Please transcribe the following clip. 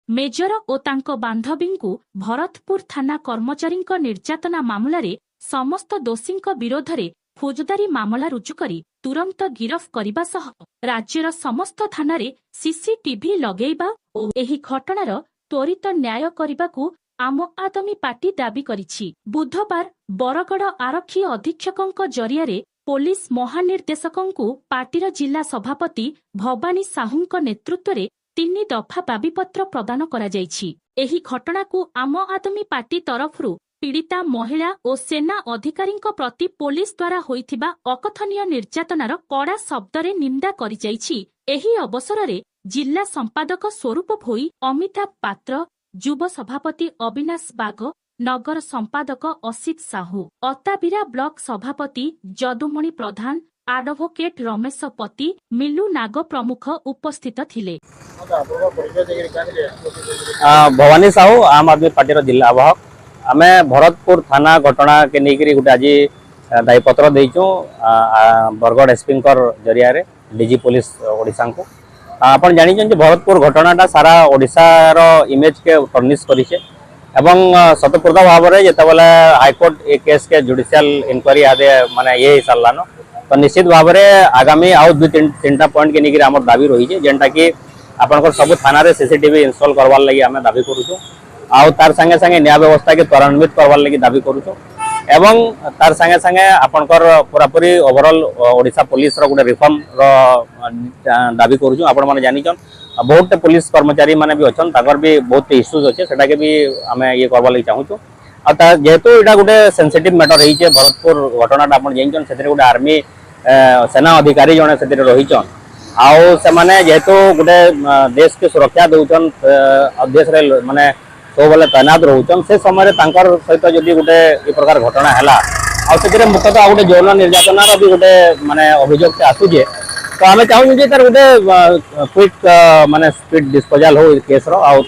Major ओ तांको बांधवींकु भरतपुर थाना कर्मचारींक निर्यातना मामलारे समस्त दोषींक विरोधरे फौजदारी मामला रुजु करी तुरंत गिरफ करिबा सह राज्यर समस्त थानारे सीसीटीवी लगेइबा ओ एही घटनार त्वरित न्याय करिबाकु आम आदमी पार्टी दाबी करिछि। बुधवार बरगड़ आरक्षी अधीक्षकंक जरियारे पुलिस महानिर्देशकंकु पार्टीर जिला सभापति भवानी साहुंक नेतृत्वरे 3 दफा दाबीपत्र प्रदान करा जायछि। एही घटनाकु आम आदमी पार्टी तरफरु पीड़िता महिला और सेना अधिकारींक प्रति पुलिस द्वारा होइथिबा अकथनीय निर्यातनार कड़ा शब्दरे निंदा करि जायछि। एही अवसररे जिला संपादक स्वरूप भोई, अमिताभ पात्र, युव सभापति अविनाश बाग, नगर संपादक असित साहू, अताबिरा ब्लॉक सभापति जदुमणि प्रधान, एडवोकेट रमेश पति, मिलु नाग प्रमुख उपस्थित थिले। भवानी साहू आम आदमी पार्टी जिला आवाहक आमे भरतपुर थाना घटना के लेकर गोटे आज दायीपत्र देचु बरगड़ एसपी जरिया डीजी पुलिस ओडिशा को। आपन जानी भरतपुर घटनाटा सारा ओडिशार इमेज के टर्निश करिছে এবং सतपुरता भाव में जितेबाला हाईकोर्ट ए केस के जुडिशियल इनक्वारी आदि माने ये सारान तो निश्चित भाव में आगामी आउ 2-3टा पॉइंट के लेकर आम दाबी रही है जेनटा कि आपंकर सब थाना सीसीटीवी इनस्टॉल करवार लगी आम दाबी करूँ आउ तार संगे संगे न्याय व्यवस्था के त्वरान्वित करवार लगी दाबी करूँ एवं तार संगे संगे आपंकर पूरापूरी ओवरऑल ओडिशा पुलिस रो गोटे रिफॉर्म रो दाबी करूँ। आपण माने जानिछन बहुत पुलिस कर्मचारी माने भी अच्छन ताकर भी बहुत इश्यूज अच्छे सेटा के भी आम ये करवा लगी चाहूँ आ जेहेतु यहाँ गोटे सेंसिटिव मैटर रही है भरतपुर घटनाटा आप जानछन से गोटे आर्मी सेना अधिकारी जड़े से रहीचन आउ से माने जेहेतु गोटे देश के सुरक्षा दौन देश माने सब बेले तैनात रोचन से समय सहित जदि गोटे ये प्रकार घटना है मुख्यतः गोटे यौन निर्यातनार भी गोटे माने अभियोग से आसूचे तो आम चाहूँ तार गोटे क्विक माने स्पीड डिस्पोजाल हो केस रो।